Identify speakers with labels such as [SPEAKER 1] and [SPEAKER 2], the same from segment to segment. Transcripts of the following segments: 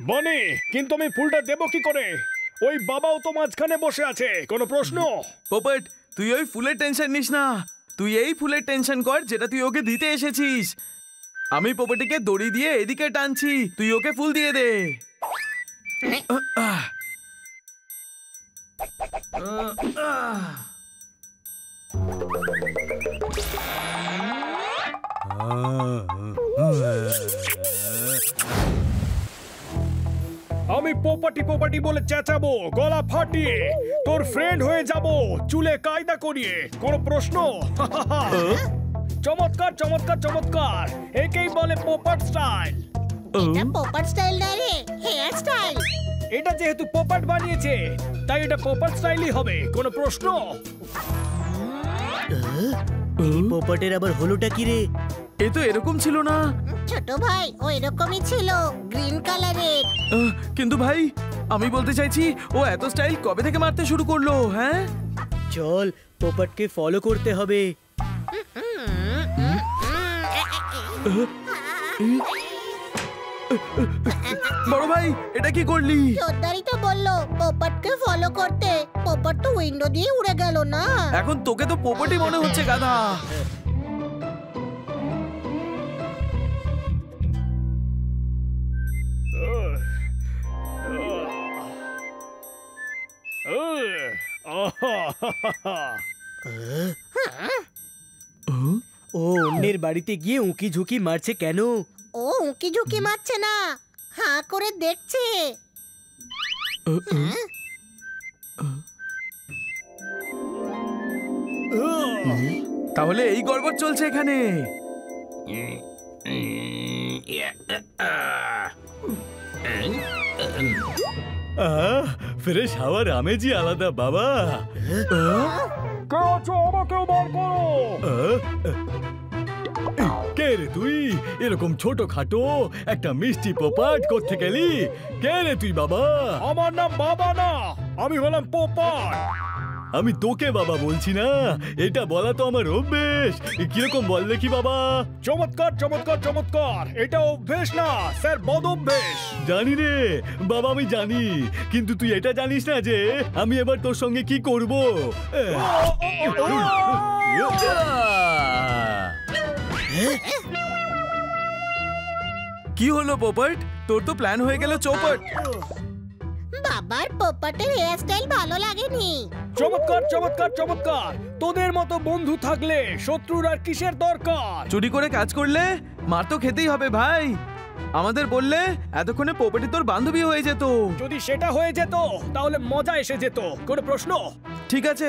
[SPEAKER 1] বনি, কিন্তু আমি ফুলটা দেব কি করে? ওই বাবাও তো মাঝখানে বসে আছে। কোনো প্রশ্ন?
[SPEAKER 2] পোপট, তুই ওই ফুলের টেনশন নিস না। তুই এই ফুলের টেনশন কর যেটা তুই ওকে দিতে এসেছিস। আমি পোপটিকে দড়ি দিয়ে এদিকে টানছি, তুই ওকে ফুল দিয়ে দে।
[SPEAKER 1] আমি পোপাটি পোপাটি বলে চেঁচাবো, গলা ফাটিয়ে তোর ফ্রেন্ড হয়ে যাব, চুলে কায়দা করিয়ে। কোনো প্রশ্ন? চমৎকার চমৎকার চমৎকার, একেই বলে পোপাট স্টাইল।
[SPEAKER 3] এটা পোপাট স্টাইল না রে, হেয়ার স্টাইল।
[SPEAKER 1] এটা যেহেতু পোপাট বানিয়েছে তাই এটা পোপাট স্টাইলই হবে। কোনো প্রশ্ন?
[SPEAKER 4] এই পোপটের আবার হলোটা কি রে?
[SPEAKER 2] এ তো এরকম ছিল না।
[SPEAKER 3] ছোট ভাই, ও এরকমই ছিল, গ্রিন কালারের।
[SPEAKER 2] কিন্তু ভাই, আমি বলতে চাইছি ও এত স্টাইল কবে থেকে মারতে শুরু করলো? হ্যাঁ,
[SPEAKER 4] চল পোপটকে ফলো করতে হবে।
[SPEAKER 2] বড় ভাই, এটা কি করলি?
[SPEAKER 3] চোদ্দারি তো বললো পোপটকে ফলো করতে। পোপট তো উইন্ডো দিয়ে উড়ে গেল না।
[SPEAKER 2] এখন তোকে তো পোপটই মনে হচ্ছে, গাধা।
[SPEAKER 4] ও অন্যের বাড়িতে গিয়ে উঁকি ঝুঁকি মারছে কেন?
[SPEAKER 3] ও উঁকি ঝুঁকি মারছে না, হাঁ করে দেখছে।
[SPEAKER 2] তাহলে এই গড়বড় চলছে এখানে।
[SPEAKER 5] ফ্রেশ হাওয়ার আমেজই আলাদা বাবা।
[SPEAKER 1] কে আছো? আমাকেও বার করো।
[SPEAKER 5] কে রে তুই? এরকম ছোট খাটো একটা মিষ্টি পোপাট করতে গেলি? কে রে তুই বাবা?
[SPEAKER 1] আমার নাম বাবা না, আমি হলাম পোপাট।
[SPEAKER 5] আমি তোকে বাবা বলছি না, এটা বলা তো আমার অভ্যেস। কিরকম বল দেখি বাবা।
[SPEAKER 1] চমৎকার চমৎকার চমৎকার, এটা অভ্যেস না স্যার, বদ অভ্যেস।
[SPEAKER 5] জানি রে বাবা, আমি জানি, কিন্তু তুই এটা জানিস না যে আমি এবার তোর সঙ্গে কি করব।
[SPEAKER 2] কি হলো পোপট? তোর তো প্ল্যান হয়ে গেল চৌপট।
[SPEAKER 3] বাবার পোপটের হেয়ার স্টাইল ভালো লাগেনি।
[SPEAKER 1] চমৎকার চমৎকার চমৎকার, তোদের মতো বন্ধু থাকলে শত্রুর আর কিসের দরকার?
[SPEAKER 2] চুরি করে কাজ করলে মার তো খেতেই হবে ভাই। আমাদের বললে এতক্ষণে পোপটি তোর বান্ধবী হয়ে যেত।
[SPEAKER 1] যদি সেটা হয়ে যেত তাহলে মজা এসে যেত। কোনো প্রশ্ন?
[SPEAKER 2] ঠিক আছে,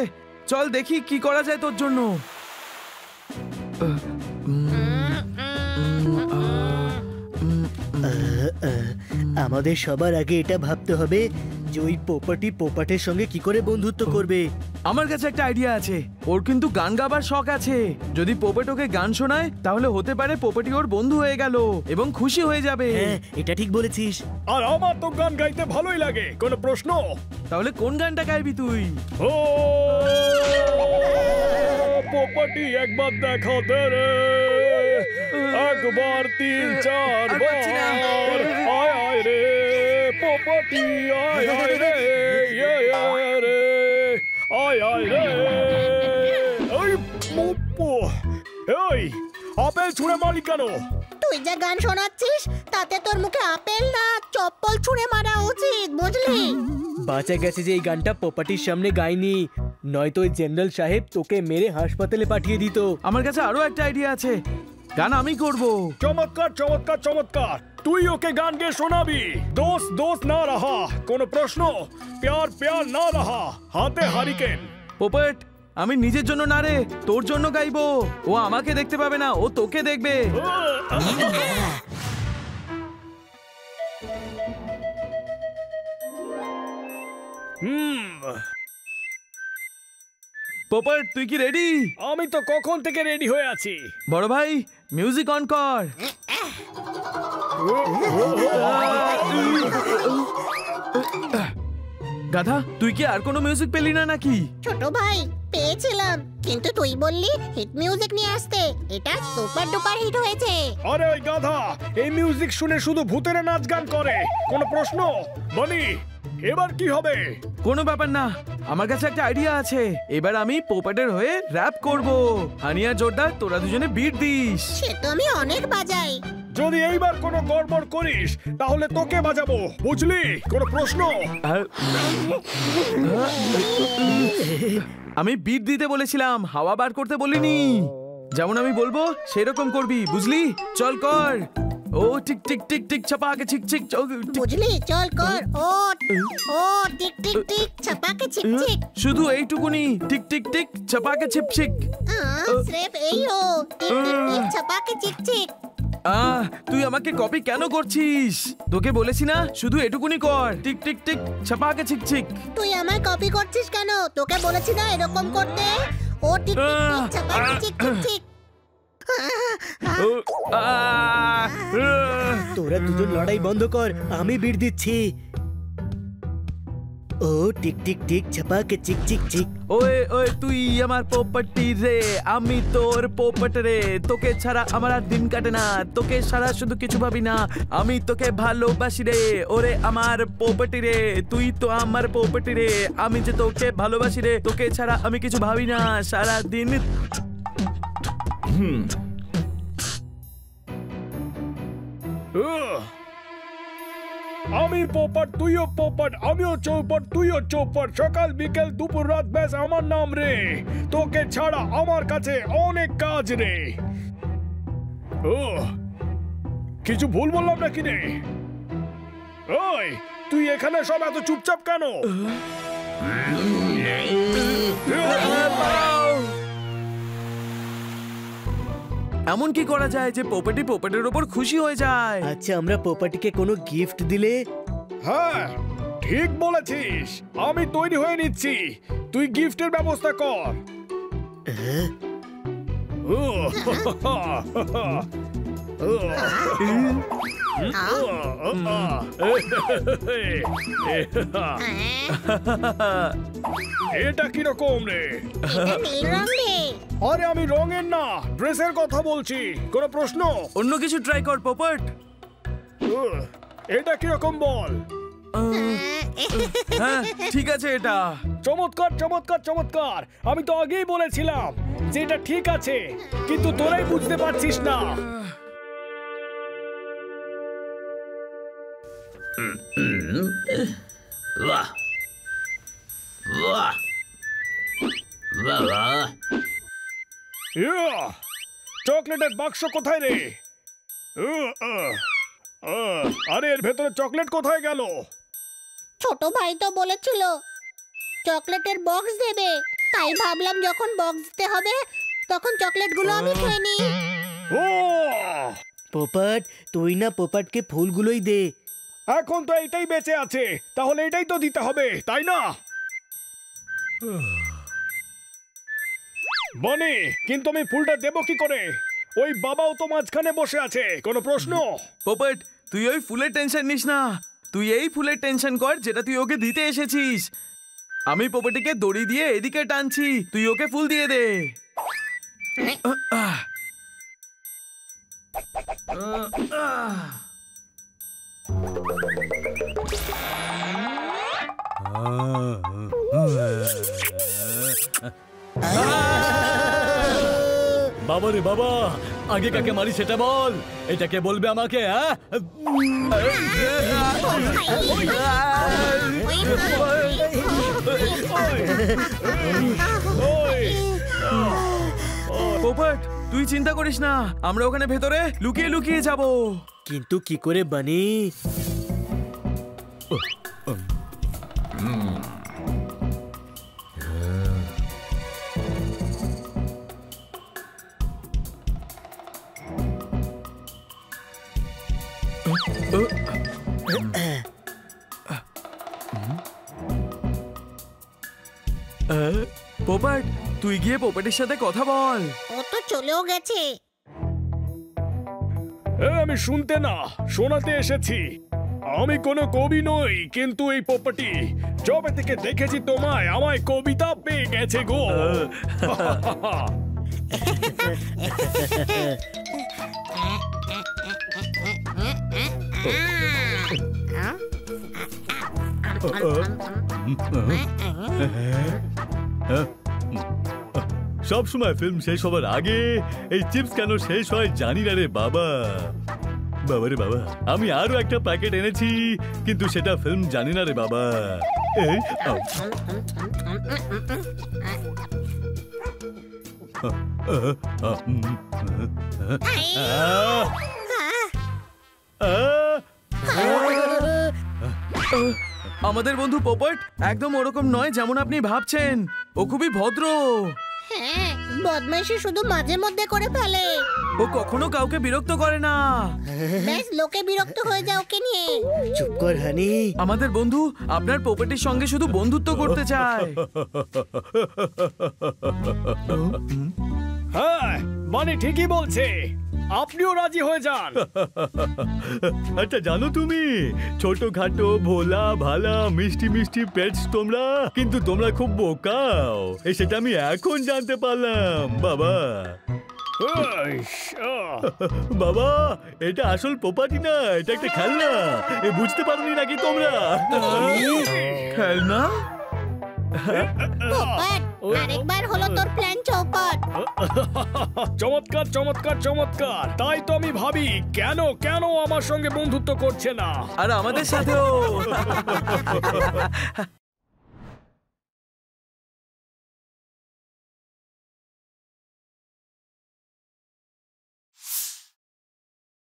[SPEAKER 2] চল দেখি কি করা যায় তোর জন্য।
[SPEAKER 4] আমাদের সবার আগে এটা ভাবতে হবে যে ওই পোপটি পোপাটের সঙ্গে কি করে বন্ধুত্ব করবে।
[SPEAKER 2] আমার কাছে একটা আইডিয়া আছে। ওর কিন্তু গান গাবার শখ আছে। যদি পোপট ওকে গান শোনায় তাহলে হতে পারে পোপটি ওর বন্ধু হয়ে গেল এবং খুশি হয়ে যাবে।
[SPEAKER 4] হ্যাঁ, এটা ঠিক বলেছিস।
[SPEAKER 1] আর আমার তো গান গাইতে ভালোই লাগে। কোনো প্রশ্ন?
[SPEAKER 2] তাহলে কোন গানটা গাইবি তুই?
[SPEAKER 1] ও পোপটি একবার দেখা দে রে, একবার তিন চার বার আয় আয় রে পোপটি, আয় আয় রে, রে আয় আয় রে। ওই এই আপেল ছুঁড়ে মারি কেন?
[SPEAKER 3] তুই যে গান শোনাচ্ছিস তাতে তোর মুখে আপেল না চপ্পল ছুঁড়ে মারা উচিত, বুঝলি?
[SPEAKER 4] বাঁচা গেছে যে এই গানটা পোপাটির সামনে গাইনি, নয়তো ওই জেনারেল সাহেব তোকে মেরে হাসপাতালে পাঠিয়ে দিত।
[SPEAKER 2] আমার কাছে আরো একটা আইডিয়া আছে, গান আমি করব।
[SPEAKER 1] চমৎকার চমৎকার চমৎকার, তুই ওকে গান গেয়ে শোনাবি। দোস্ত দোস্ত না রাহা। কোনো প্রশ্ন? প্যার প্যার না রাহা, হাতে হারিকেন।
[SPEAKER 2] পোপট, আমি নিজের জন্য না রে, তোর জন্য গাইবো। ও আমাকে দেখতে পাবে না, ও তোকে দেখবে। পোপট, তুই কি রেডি?
[SPEAKER 1] আমি তো কখন থেকে রেডি হয়ে আছি।
[SPEAKER 2] বড় ভাই, মিউজিক অন কর। গাধা, তুই কি আর কোনো মিউজিক পেলি না নাকি?
[SPEAKER 3] ছোট ভাই পেয়েছিলাম, কিন্তু তুই বললি হিট মিউজিক নিয়ে আসতে। এটা সুপার ডুপার হিট হয়েছে।
[SPEAKER 1] আরে ওই গাধা, এই মিউজিক শুনে শুধু ভূতেরা নাচ গান করে। কোনো প্রশ্ন? বনি, এবার কি হবে?
[SPEAKER 2] কোনো ব্যাপার না, আমার কাছে একটা আইডিয়া আছে। এবার আমি পোপটের হয়ে র‍্যাপ করব। হানিয়া জোরদার, তোরা দুজনে বিট দিস।
[SPEAKER 3] সে তো আমি অনেক বাজাই।
[SPEAKER 1] যদি এইবার কোনো গড়বড় করিস তাহলে তোকে বাজাবো, বুঝলি? কোনো প্রশ্ন?
[SPEAKER 2] আমি বিট দিতে বলেছিলাম, হাওয়া বার করতে বলিনি। যেমন আমি বলবো সেরকম করবি, বুঝলি? চল কর। ও টিক টিক টিক টিক ছাপাকে ছিক ছিক।
[SPEAKER 3] বুঝলি, চল কর। ও ও টিক টিক টিক ছাপাকে ছিক ছিক।
[SPEAKER 2] শুধু এইটুকুনি, টিক টিক টিক ছাপাকে ছিক ছিক।
[SPEAKER 3] স্রেফ এই ও টিক টিক টিক ছাপাকে ছিক ছিক।
[SPEAKER 2] তুই আমাকে কপি কেন করছিস? তোকে বলেছি না শুধু এটুকুনি কর, টিক টিক টিক ছাপাকে ছিক ছিক।
[SPEAKER 3] তুই আমায় কপি করছিস কেন? তোকে বলেছি না এরকম করতে। ও টিক টিক টিক ছাপাকে ছিক ছিক ছিক।
[SPEAKER 4] তোরা দুজন লড়াই বন্ধ কর, আমি বিট দিচ্ছি। ও টিক টিক টিক ছাপাকে চিক চিক চিক।
[SPEAKER 2] ওয়ে ওয়ে, তুই আমার পোপটি রে, আমি তোর পোপট রে। তোকে ছাড়া আমার আর দিন কাটে না, তোকে ছাড়া শুধু কিছু ভাবি না। আমি তোকে ভালোবাসি রে, ওরে আমার পোপটি রে। তুই তো আমার পোপটি রে, আমি যে তোকে ভালোবাসি রে। তোকে ছাড়া আমি কিছু ভাবি না সারা দিন।
[SPEAKER 1] আমি পোপট, তুইও পোপট, আমিও চৌপট, তুইও চৌপট। সকাল বিকেল দুপুর রাত ব্যাস আমার নাম রে। তোকে ছাড়া আমার কাছে অনেক কাজ রে। ও, কিছু ভুল বললাম নাকি রে? ওই, তুই এখানে সব এত চুপচাপ কেন?
[SPEAKER 2] এমন কি করা যায় যে পোপটি পোপটের উপর খুশি হয়ে যায়?
[SPEAKER 4] আচ্ছা, আমরা পোপাটিকে কোনো গিফট দিলে?
[SPEAKER 1] হ্যাঁ, ঠিক বলেছিস। আমি তৈরি হয়ে নিচ্ছি, তুই গিফটের ব্যবস্থা কর। এটা কিরকম রে?
[SPEAKER 3] এটা নীল রং রে।
[SPEAKER 1] আরে আমি রঙের না, ড্রেসের কথা বলছি। কোনো প্রশ্ন?
[SPEAKER 2] অন্য কিছু ট্রাই কর পোপট।
[SPEAKER 1] এটা কিরকম বল?
[SPEAKER 2] হ্যাঁ, ঠিক আছে এটা।
[SPEAKER 1] চমৎকার চমৎকার চমৎকার। আমি তো আগেই বলেছিলাম যে এটা ঠিক আছে, কিন্তু তোরাই বুঝতে পারছিস না।
[SPEAKER 6] বাহ বাহ বাহ।
[SPEAKER 1] ইয়া! চকলেটের বাক্স কোথায় রে? আরে এর ভেতরে চকলেট কোথায় গেল?
[SPEAKER 3] ছোট ভাই তো বলেছিল চকলেটের বক্স দেবে, তাই ভাবলাম যখন বক্স দিতে হবে তখন চকলেটগুলো আমি খেয়ে নিই।
[SPEAKER 1] ও,
[SPEAKER 4] পোপাট, তুই না পোপাটকে ফুলগুলোই দে।
[SPEAKER 1] এখন তো এইটাই বেঁচে আছে, তাহলে এটাই তো দিতে হবে, তাই না? বনি, কিন্তু আমি ফুলটা দেবো কি করে? ওই বাবাও তো মাঝখানে বসে আছে। কোনো প্রশ্ন?
[SPEAKER 2] পোপট, তুই ওই ফুলের টেনশন নিস না। তুই এই ফুলের টেনশন কর যেটা তুই ওকে দিতে এসেছিস। আমি পোপটিকে দড়ি দিয়ে এদিকে টানছি, তুই ওকে ফুল দিয়ে দে।
[SPEAKER 5] বাবা রে বাবা, আগে কাকে মারি সেটা বল। এটাকে বলবে আমাকে? হ্যাঁ,
[SPEAKER 2] পোপট, তুই চিন্তা করিস না, আমরা ওখানে ভেতরে লুকিয়ে লুকিয়ে যাব।
[SPEAKER 4] কিন্তু কি করে বানি?
[SPEAKER 2] পোপট, তুই গিয়ে পোপটের সাথে কথা বল।
[SPEAKER 3] ও তো চলেও গেছে।
[SPEAKER 1] আমি শুনতে না, শোনাতে এসেছি। আমি কোনো কবি নই, কিন্তু এই পোপটি যবে থেকে দেখেছি তোমায় আমায় কবিতা পেয়ে গেছে গো।
[SPEAKER 5] সব সময় ফিল্ম শেষ হবার আগে এই চিপস কেন শেষ হয় জানি না রে বাবা। বাবা রে বাবা, আমি আরো একটা প্যাকেট এনেছি, কিন্তু সেটা ফিল্ম জানি না রে বাবা। এই, আও।
[SPEAKER 2] আমাদের বন্ধু পোপট একদম ওরকম নয় যেমন আপনি ভাবছেন। ও খুবই ভদ্র।
[SPEAKER 3] হ্যাঁ, বদমাইশি শুধু মাঝে মধ্যে করে ফেলে।
[SPEAKER 2] ও কখনো কাউকে বিরক্ত করে না।
[SPEAKER 3] বেশ, লোকে বিরক্ত হয়ে যায় ওকে নিয়ে।
[SPEAKER 4] চুপ কর হানি।
[SPEAKER 2] আমাদের বন্ধু আপনার পোপটির সঙ্গে শুধু বন্ধুত্ব করতে চায়।
[SPEAKER 1] হ্যাঁ, মানে ঠিকই বলছে, আপনিও রাজি হয়ে যান।
[SPEAKER 5] আচ্ছা, জানো তুমি ছোটখাটো ভোলা ভালা মিষ্টি মিষ্টি পেটস তোমরা, কিন্তু তোমরা খুব বোকাও, সেটা আমি এখন জানতে পারলাম বাবা। বাবা, এটা আসল পোপাটি না, এটা একটা খেলনা। এ বুঝতে পারোনি নাকি তোমরা?
[SPEAKER 2] খেলনা?
[SPEAKER 3] পোপট, আরেকবার হলো তোর প্ল্যান চৌপট।
[SPEAKER 1] চমৎকার চমৎকার চমৎকার। তাই তো আমি ভাবি কেন কেন আমার সঙ্গে বন্ধুত্ব করছে না।
[SPEAKER 2] আর আমাদের সাথেও।